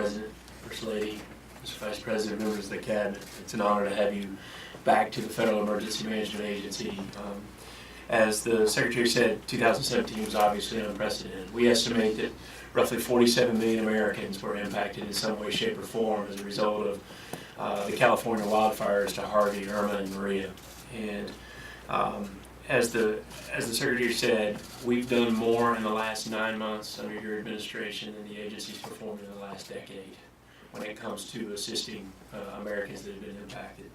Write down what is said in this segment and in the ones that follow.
President, First Lady, Mr. Vice President, members of the Cabinet. It's an honor to have you back to the Federal Emergency Management Agency. As the Secretary said, 2017 was obviously unprecedented. We estimate that roughly 47 million Americans were impacted in some way, shape, or form as a result of the California wildfires to Harvey, Irma, and Maria. And as the Secretary said, we've done more in the last 9 months under your administration than the agency's performed in the last decade when it comes to assisting Americans that have been impacted.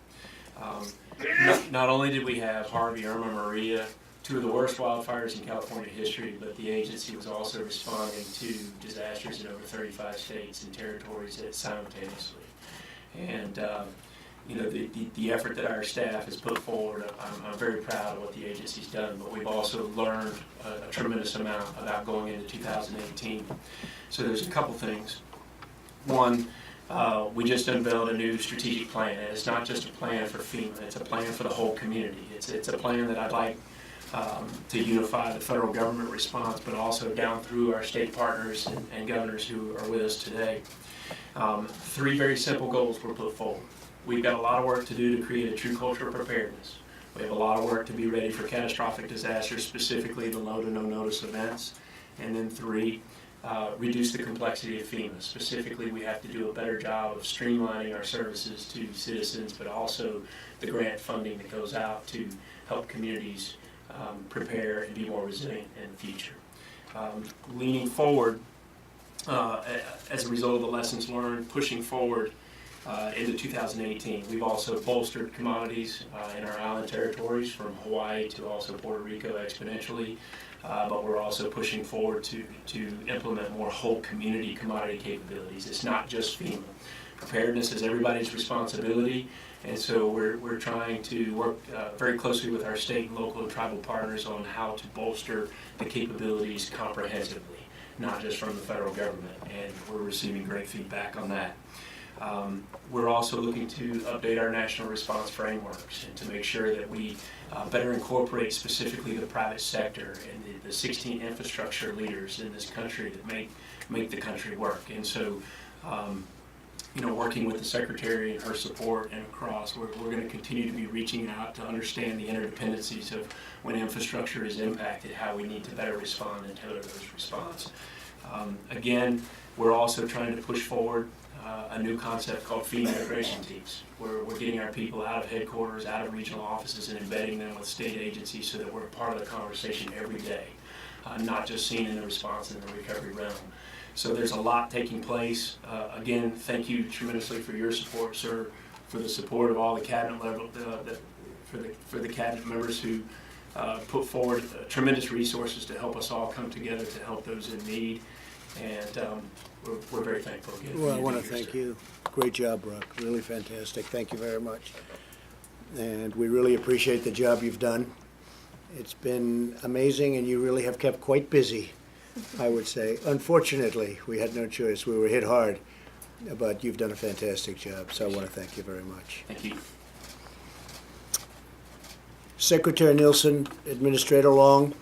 Not only did we have Harvey, Irma, Maria, two of the worst wildfires in California history, but the agency was also responding to disasters in over 35 states and territories simultaneously. And you know, the effort that our staff has put forward, I'm very proud of what the agency's done, but we've also learned a tremendous amount about going into 2018. So there's a couple things. One, we just unveiled a new strategic plan, and it's not just a plan for FEMA, it's a plan for the whole community. It's a plan that I'd like to unify the federal government response, but also down through our state partners and governors who are with us today. 3 very simple goals were put forward. We've got a lot of work to do to create a true culture of preparedness. We have a lot of work to be ready for catastrophic disasters, specifically the low to no notice events. And then 3, reduce the complexity of FEMA. Specifically, we have to do a better job of streamlining our services to citizens, but also the grant funding that goes out to help communities prepare and be more resilient in the future. Leaning forward, as a result of the lessons learned, pushing forward into 2018, we've also bolstered commodities in our island territories from Hawaii to also Puerto Rico exponentially, but we're also pushing forward to implement more whole community commodity capabilities. It's not just FEMA. Preparedness is everybody's responsibility, and so we're trying to work very closely with our state, local, and tribal partners on how to bolster the capabilities comprehensively, not just from the federal government, and we're receiving great feedback on that. We're also looking to update our national response frameworks and to make sure that we better incorporate specifically the private sector and the 16 infrastructure leaders in this country that make the country work. And so, you know, working with the Secretary and her support and across, we're going to continue to be reaching out to understand the interdependencies of when infrastructure is impacted, how we need to better respond and tailor those response. Again, we're also trying to push forward a new concept called FEMA integration teams, where we're getting our people out of headquarters, out of regional offices, and embedding them with state agencies so that we're part of the conversation every day, not just seen in the response and the recovery realm. So there's a lot taking place. Again, thank you tremendously for your support, sir, for the support of all the cabinet level, for the cabinet members who put forward tremendous resources to help us all come together to help those in need. And we're very thankful again. Well, I want to thank you. Great job, Brock. Really fantastic. Thank you very much. And we really appreciate the job you've done. It's been amazing, and you really have kept quite busy, I would say. Unfortunately, we had no choice. We were hit hard, but you've done a fantastic job, so I want to thank you very much. Thank you. Secretary Nielsen, Administrator Long,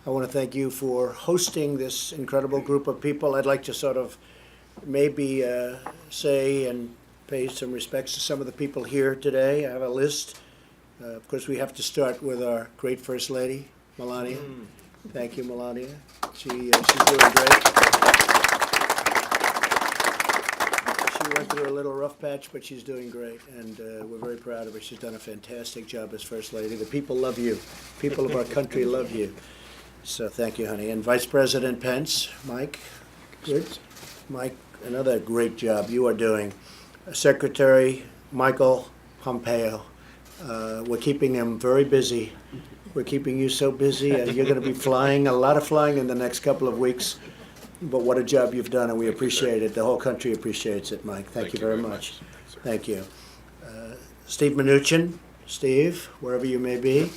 I want to thank you for hosting this incredible group of people. I'd like to sort of maybe say and pay some respects to some of the people here today. I have a list. Of course, we have to start with our great First Lady, Melania. Thank you, Melania. She's doing great. She went through a little rough patch, but she's doing great, and we're very proud of her. She's done a fantastic job as First Lady. The people love you. People of our country love you. So thank you, honey. And Vice President Pence, Mike, good. Mike, another great job you are doing. Secretary Michael Pompeo, we're keeping him very busy. We're keeping you so busy, and you're going to be flying, a lot of flying in the next couple of weeks. But what a job you've done, and we appreciate it. The whole country appreciates it, Mike. Thank you very much. Thank you. Steve Mnuchin. Steve, wherever you may be.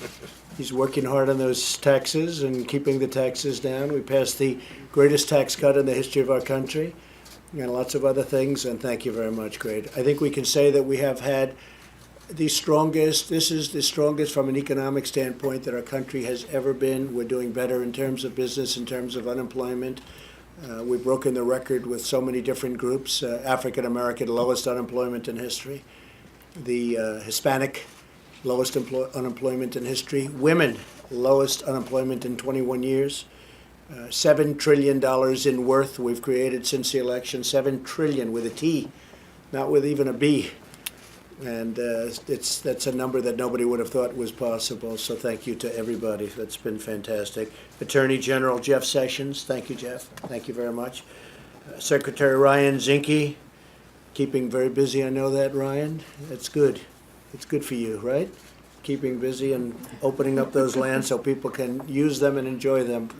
He's working hard on those taxes and keeping the taxes down. We passed the greatest tax cut in the history of our country and lots of other things, and thank you very much. Great. I think we can say that we have had the strongest, this is the strongest from an economic standpoint that our country has ever been. We're doing better in terms of business, in terms of unemployment. We've broken the record with so many different groups. African American, lowest unemployment in history. The Hispanic, lowest unemployment in history. Women, lowest unemployment in 21 years. $7 trillion in worth we've created since the election. 7 trillion with a T, not with even a B. And that's a number that nobody would have thought was possible. So thank you to everybody. That's been fantastic. Attorney General Jeff Sessions, thank you, Jeff. Thank you very much. Secretary Ryan Zinke, keeping very busy. I know that, Ryan. That's good. It's good for you, right? Keeping busy and opening up those lands so people can use them and enjoy them.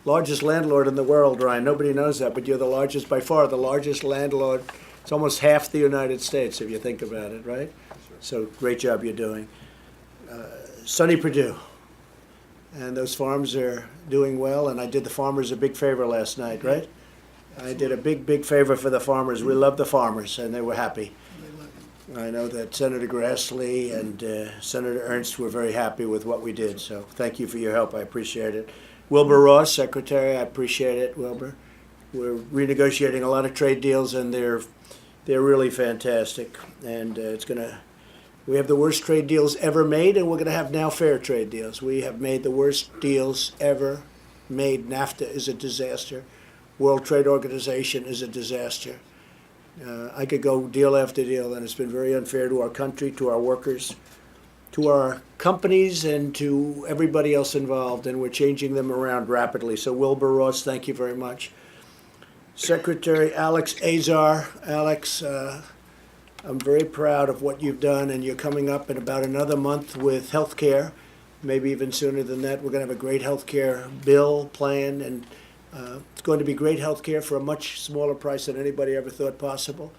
Largest landlord in the world, Ryan. Nobody knows that, but you're the largest, by far, the largest landlord. It's almost half the United States, if you think about it, right? Sure. So great job you're doing. Sonny Perdue. And those farms are doing well, and I did the farmers a big favor last night, right? I did a big, big favor for the farmers. We love the farmers, and they were happy. I know that Senator Grassley and Senator Ernst were very happy with what we did, so thank you for your help. I appreciate it. Wilbur Ross, Secretary, I appreciate it, Wilbur. We're renegotiating a lot of trade deals, and they're really fantastic. And we have the worst trade deals ever made, and we're going to have now fair trade deals. We have made the worst deals ever made. NAFTA is a disaster. World Trade Organization is a disaster. I could go deal after deal, and it's been very unfair to our country, to our workers, to our companies, and to everybody else involved, and we're changing them around rapidly. So Wilbur Ross, thank you very much. Secretary Alex Azar. Alex, I'm very proud of what you've done, and you're coming up in about another month with health care, maybe even sooner than that. We're going to have a great health care bill plan, and it's going to be great health care for a much smaller price than anybody ever thought possible.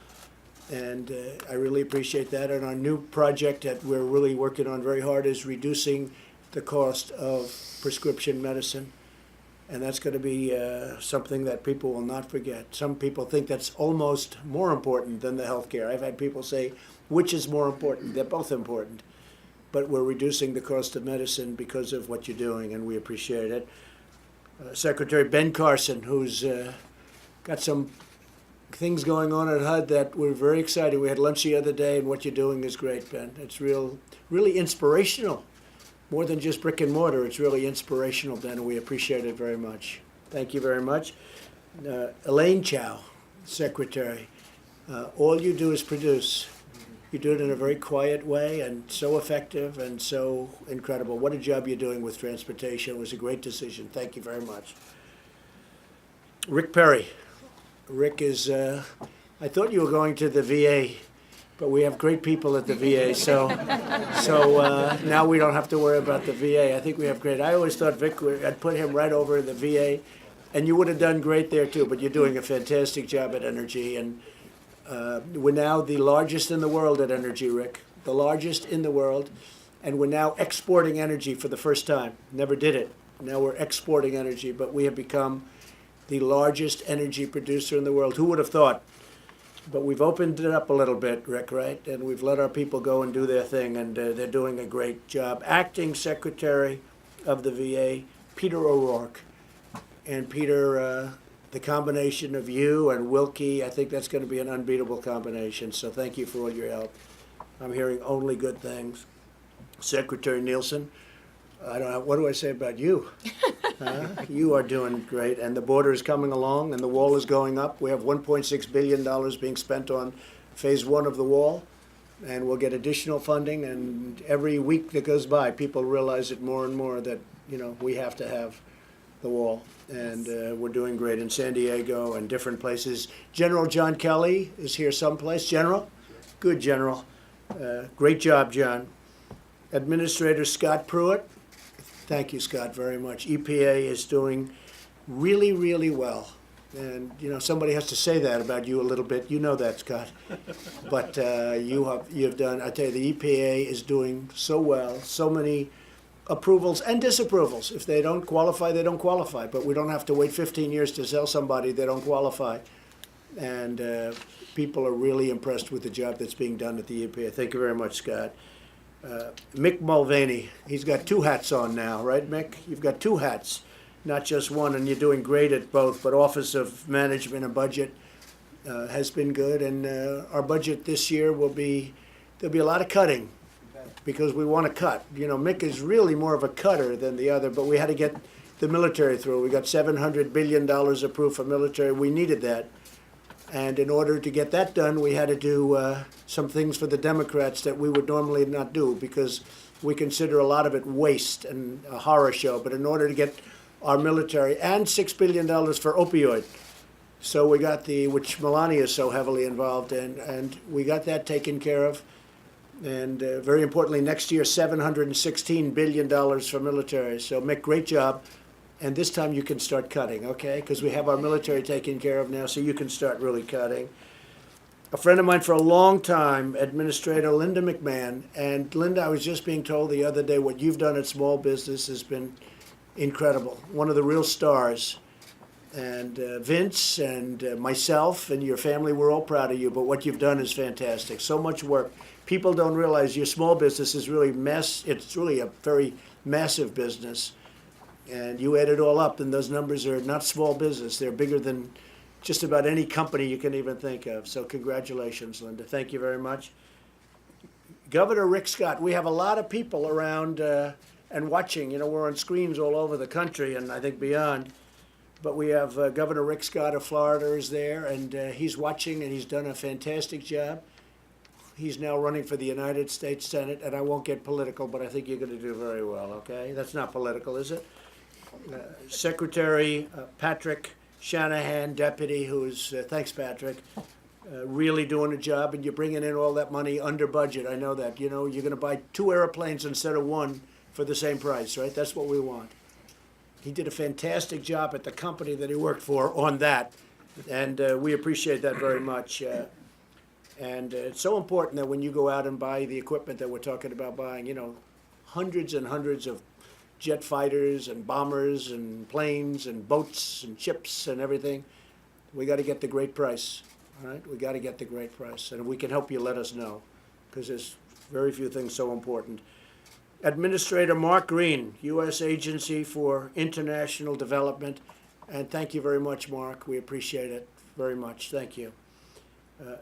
And I really appreciate that. And our new project that we're really working on very hard is reducing the cost of prescription medicine. And that's going to be something that people will not forget. Some people think that's almost more important than the health care. I've had people say, which is more important? They're both important. But we're reducing the cost of medicine because of what you're doing, and we appreciate it. Secretary Ben Carson, who's got some things going on at HUD that we're very excited. We had lunch the other day, and what you're doing is great, Ben. It's really inspirational. More than just brick and mortar, it's really inspirational, Ben, and we appreciate it very much. Thank you very much. Elaine Chao, Secretary, all you do is produce. You do it in a very quiet way and so effective and so incredible. What a job you're doing with transportation. It was a great decision. Thank you very much. Rick Perry. Rick is, I thought you were going to the VA, but we have great people at the VA, so now we don't have to worry about the VA. I think we have great. I always thought Vic, I'd put him right over in the VA, and you would have done great there too, but you're doing a fantastic job at Energy, and we're now the largest in the world at Energy, Rick, the largest in the world, and we're now exporting energy for the first time. Never did it. Now we're exporting energy, but we have become the largest energy producer in the world. Who would have thought? But we've opened it up a little bit, Rick, right? And we've let our people go and do their thing, and they're doing a great job. Acting Secretary of the VA, Peter O'Rourke. And Peter, the combination of you and Wilkie, I think that's going to be an unbeatable combination. So thank you for all your help. I'm hearing only good things. Secretary Nielsen, I don't know, what do I say about you? You are doing great, and the border is coming along, and the wall is going up. We have $1.6 billion being spent on phase 1 of the wall, and we'll get additional funding, and every week that goes by, people realize it more and more that, we have to have the wall, and we're doing great in San Diego and different places. General John Kelly is here someplace. General? Good, General. Great job, John. Administrator Scott Pruitt. Thank you, Scott, very much. EPA is doing really, really well. And, somebody has to say that about you a little bit. You know that, Scott. But you have done, I tell you, the EPA is doing so well, so many approvals and disapprovals. If they don't qualify, they don't qualify. But we don't have to wait 15 years to sell somebody they don't qualify. And people are really impressed with the job that's being done at the EPA. Thank you very much, Scott. Mick Mulvaney, he's got 2 hats on now, right, Mick? You've got 2 hats. not just one, and you're doing great at both, but Office of Management and Budget has been good, and our budget this year there'll be a lot of cutting because we want to cut. You know, Mick is really more of a cutter than the other, but we had to get the military through. We got $700 billion approved for military. We needed that. And in order to get that done, we had to do some things for the Democrats that we would normally not do because we consider a lot of it waste and a horror show. But in order to get our military and $6 billion for opioid, so we got which Melania is so heavily involved in, and we got that taken care of. And very importantly, next year, $716 billion for military. So Mick, great job. And this time you can start cutting, okay? Because we have our military taken care of now, so you can start really cutting. A friend of mine for a long time, Administrator Linda McMahon. And Linda, I was just being told the other day what you've done at small business has been incredible. One of the real stars. And Vince and myself and your family, we're all proud of you, but what you've done is fantastic. So much work. People don't realize your small business is really it's really a very massive business. And you add it all up, and those numbers are not small business. They're bigger than just about any company you can even think of. So congratulations, Linda. Thank you very much. Governor Rick Scott, we have a lot of people around and watching. You know, we're on screens all over the country and I think beyond. But we have Governor Rick Scott of Florida is there, and he's watching, and he's done a fantastic job. He's now running for the United States Senate, and I won't get political, but I think you're going to do very well, okay? That's not political, is it? Secretary Patrick Shanahan, deputy, who's, thanks Patrick, really doing a job, and you're bringing in all that money under budget. I know that. You know, you're going to buy 2 airplanes instead of 1 for the same price, right? That's what we want. He did a fantastic job at the company that he worked for on that, and we appreciate that very much. And it's so important that when you go out and buy the equipment that we're talking about buying, you know, hundreds and hundreds of jet fighters and bombers and planes and boats and ships and everything, we got to get the great price, all right? We got to get the great price. And if we can help you, let us know, because there's very few things so important. Administrator Mark Green, U.S. Agency for International Development, and thank you very much, Mark. We appreciate it very much. Thank you.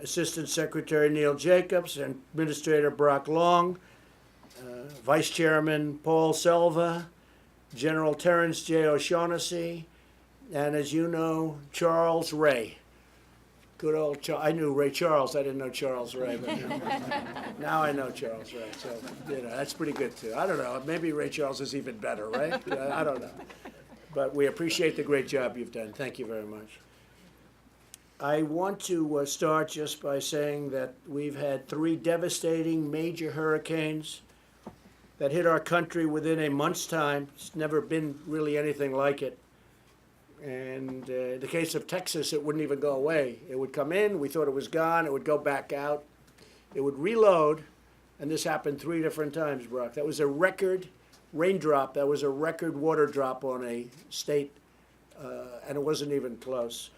Assistant Secretary Neil Jacobs, Administrator Brock Long, Vice Chairman Paul Selva, General Terrence J. O'Shaughnessy, and as you know, Charles Ray. Good old Charles. I knew Ray Charles. I didn't know Charles Ray, but now I know Charles Ray. So, you know, that's pretty good, too. I don't know. Maybe Ray Charles is even better, right? I don't know. But we appreciate the great job you've done. Thank you very much. I want to start just by saying that we've had 3 devastating major hurricanes that hit our country within a month's time. It's never been really anything like it. And in the case of Texas, it wouldn't even go away. It would come in, we thought it was gone, it would go back out, it would reload, and this happened 3 different times, Brock. That was a record raindrop, that was a record water drop on a state, and it wasn't even close.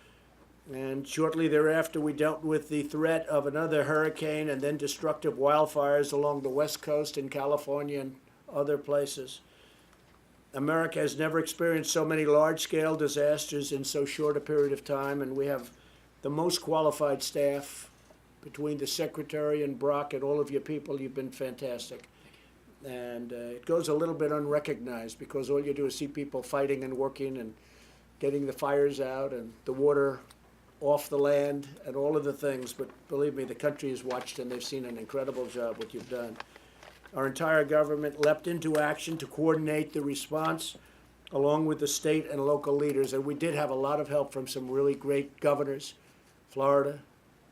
And shortly thereafter, we dealt with the threat of another hurricane and then destructive wildfires along the West Coast in California and other places. America has never experienced so many large-scale disasters in so short a period of time, and we have the most qualified staff between the Secretary and Brock and all of your people. You've been fantastic. And it goes a little bit unrecognized because all you do is see people fighting and working and getting the fires out and the water off the land and all of the things. But believe me, the country has watched and they've seen an incredible job what you've done. Our entire government leapt into action to coordinate the response along with the state and local leaders. And we did have a lot of help from some really great governors, Florida,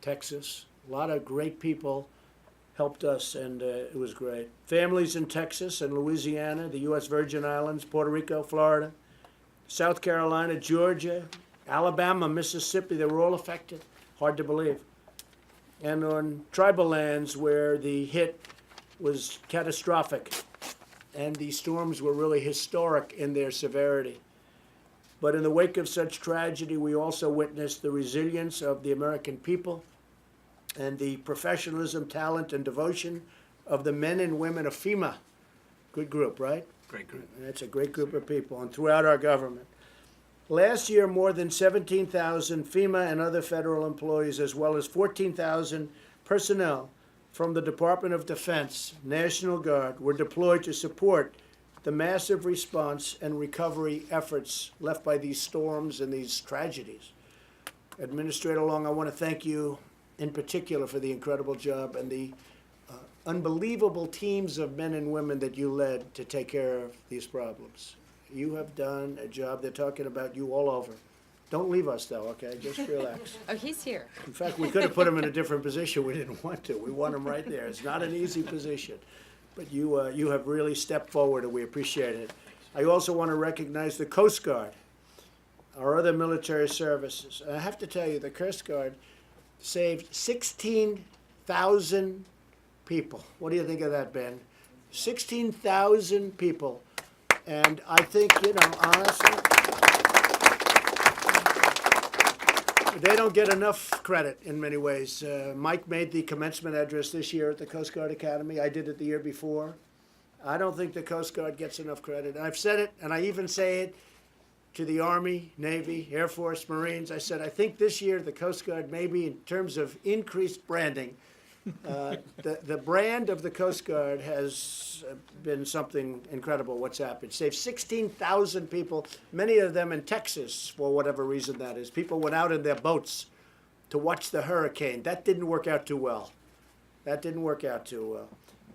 Texas. A lot of great people helped us, and it was great. Families in Texas and Louisiana, the U.S. Virgin Islands, Puerto Rico, Florida, South Carolina, Georgia, Alabama, Mississippi, they were all affected. Hard to believe. And on tribal lands where the hit was catastrophic, and the storms were really historic in their severity. But in the wake of such tragedy, we also witnessed the resilience of the American people and the professionalism, talent, and devotion of the men and women of FEMA. Good group, right? Great group. It's a great group of people, and throughout our government. Last year, more than 17,000 FEMA and other federal employees, as well as 14,000 personnel from the Department of Defense, National Guard, were deployed to support the massive response and recovery efforts left by these storms and these tragedies. Administrator Long, I want to thank you in particular for the incredible job and the unbelievable teams of men and women that you led to take care of these problems. You have done a job. They're talking about you all over. Don't leave us, though, okay? Just relax. Oh, he's here. In fact, we could have put him in a different position. We didn't want to. We want him right there. It's not an easy position. But you have really stepped forward, and we appreciate it. I also want to recognize the Coast Guard, our other military services. And I have to tell you, the Coast Guard saved 16,000 people. What do you think of that, Ben? 16,000 people. And I think, honestly, they don't get enough credit in many ways. Mike made the commencement address this year at the Coast Guard Academy. I did it the year before. I don't think the Coast Guard gets enough credit. And I've said it, and I even say it to the Army, Navy, Air Force, Marines. I said, I think this year the Coast Guard, maybe in terms of increased branding, the brand of the Coast Guard has been something incredible, what's happened. Saved 16,000 people, many of them in Texas, for whatever reason that is. People went out in their boats to watch the hurricane. That didn't work out too well.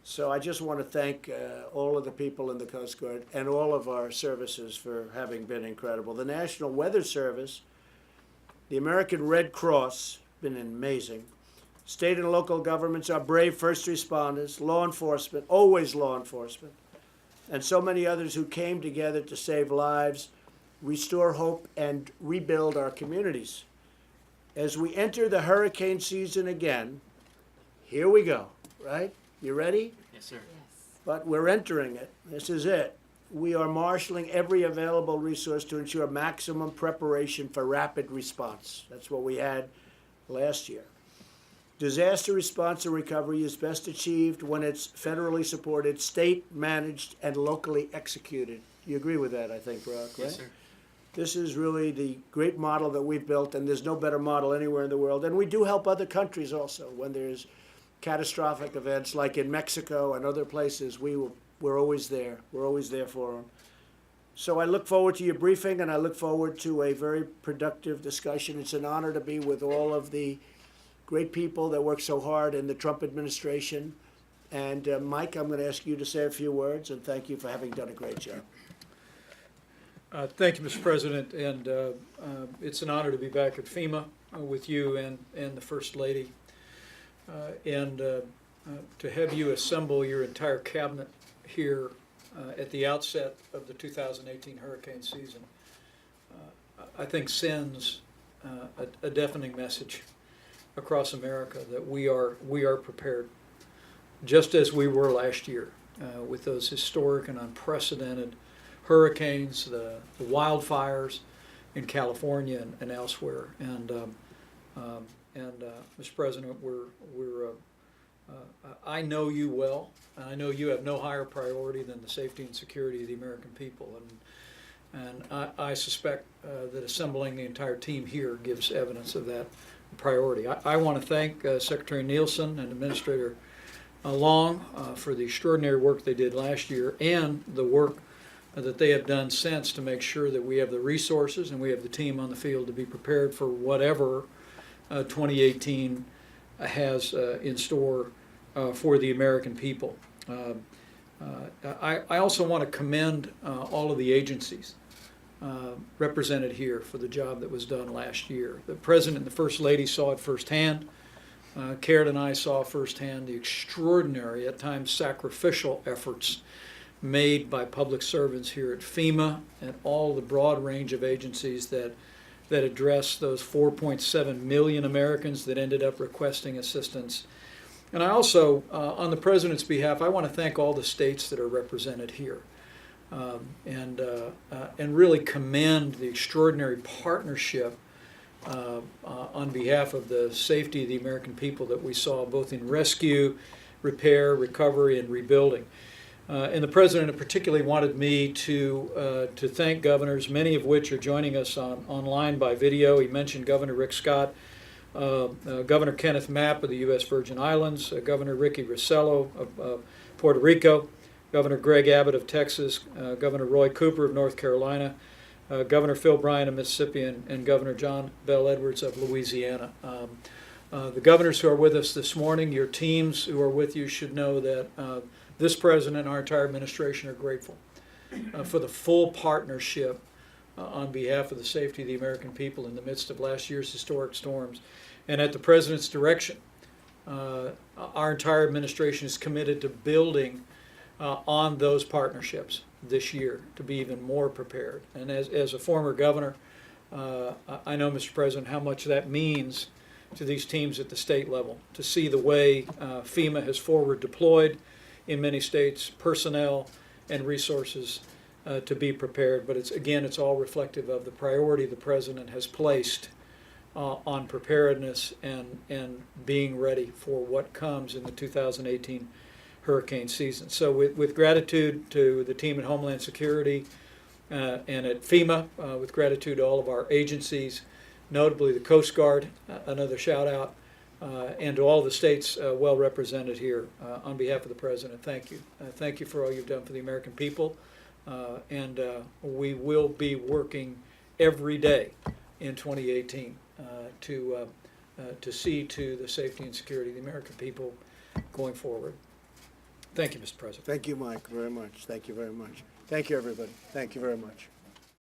So I just want to thank all of the people in the Coast Guard and all of our services for having been incredible. The National Weather Service, the American Red Cross, been amazing. State and local governments, our brave first responders, law enforcement, always law enforcement, and so many others who came together to save lives, restore hope, and rebuild our communities. As we enter the hurricane season again, here we go, right? You ready? Yes, sir. Yes. But we're entering it. This is it. We are marshaling every available resource to ensure maximum preparation for rapid response. That's what we had last year. Disaster response and recovery is best achieved when it's federally supported, state-managed, and locally executed. You agree with that, I think, Brock, right? Yes, sir. This is really the great model that we've built, and there's no better model anywhere in the world. And we do help other countries also when there's catastrophic events, like in Mexico and other places. We're always there. We're always there for them. So I look forward to your briefing, and I look forward to a very productive discussion. It's an honor to be with all of the great people that work so hard in the Trump administration. And Mike, I'm going to ask you to say a few words, and thank you for having done a great job. Thank you, Mr. President, and it's an honor to be back at FEMA with you and the First Lady, and to have you assemble your entire cabinet here at the outset of the 2018 hurricane season, I think sends a deafening message across America that we are prepared, just as we were last year with those historic and unprecedented hurricanes, the wildfires in California and elsewhere. And Mr. President, I know you well, and I know you have no higher priority than the safety and security of the American people. And I suspect that assembling the entire team here gives evidence of that priority. I want to thank Secretary Nielsen and Administrator Long for the extraordinary work they did last year and the work that they have done since to make sure that we have the resources and we have the team on the field to be prepared for whatever 2018 has in store for the American people. I also want to commend all of the agencies represented here for the job that was done last year. The President and the First Lady saw it firsthand. Karen and I saw firsthand the extraordinary, at times sacrificial efforts made by public servants here at FEMA and all the broad range of agencies that address those 4.7 million Americans that ended up requesting assistance. And I also, on the President's behalf, I want to thank all the states that are represented here. And really commend the extraordinary partnership on behalf of the safety of the American people that we saw both in rescue, repair, recovery, and rebuilding. And the President particularly wanted me to thank governors, many of which are joining us online by video. He mentioned Governor Rick Scott, Governor Kenneth Mapp of the U.S. Virgin Islands, Governor Ricky Rossello of Puerto Rico, Governor Greg Abbott of Texas, Governor Roy Cooper of North Carolina, Governor Phil Bryant of Mississippi, and Governor John Bell Edwards of Louisiana. The governors who are with us this morning, your teams who are with you should know that this President and our entire administration are grateful for the full partnership on behalf of the safety of the American people in the midst of last year's historic storms. And at the President's direction, our entire administration is committed to building on those partnerships this year to be even more prepared. And as a former governor, I know, Mr. President, how much that means to these teams at the state level, to see the way FEMA has forward deployed in many states, personnel and resources to be prepared. But it's all reflective of the priority the President has placed on preparedness and being ready for what comes in the 2018 hurricane season. So with gratitude to the team at Homeland Security and at FEMA, with gratitude to all of our agencies, notably the Coast Guard, another shout out, and to all the states well represented here. On behalf of the President, thank you. Thank you for all you've done for the American people, and we will be working every day in 2018 to see to the safety and security of the American people going forward. Thank you, Mr. President. Thank you, Mike, very much. Thank you very much. Thank you, everybody. Thank you very much.